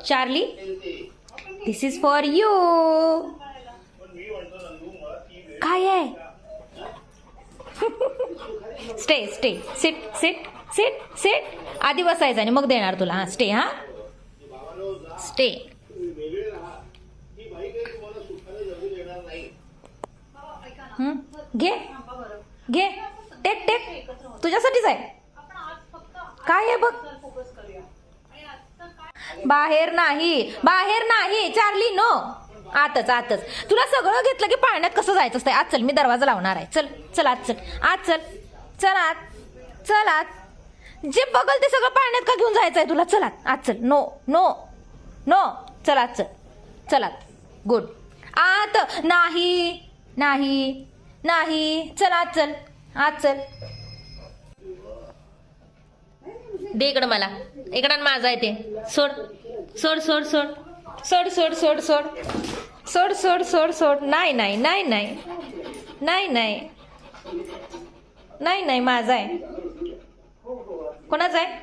Charlie, this is for you. काय आहे? Stay stay sit sit sit sit. आधी बसायचं आणि मग देणार तुला. हा स्टे. हा स्टे. घे घे. Take take. तुझ्यासाठीच आहे. काय आहे बघ. बाहेर नाही, बाहेर नाही चार्ली. नो, आतच आतच. तुला सगळं घेतलं की पाळण्यात कसं जायचं असतंय. आज चल, मी दरवाजा लावणार आहे. चल चल आत चल. आत चल. चल आत. चल आत. जे बघल ते सगळं पाळण्यात का घेऊन जायचंय तुला. चल आत. आत चल. No no no. चल आत चल. चल आत. गुड. आत नाही नाही नाही. चल आत चल. आत चल. दे इकडं मला. इकडं माझा आहे ते. सोड सोड सोड सोड सोड सोड सोड सोड सोड सोड सोड सोड. नाही नाही नाही नाही नाही नाही नाही नाही. माझा आहे. कोणाचा आहे?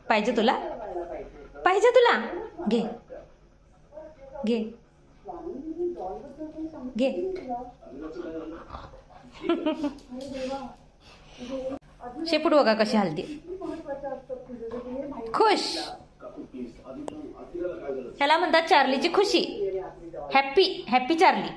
पाहिजे तुला? पाहिजे तुला? घे घे घे. शेपूट बघा कशी हलते. खुश. ह्याला म्हणतात चार्लीची खुशी. Happy happy Charlie.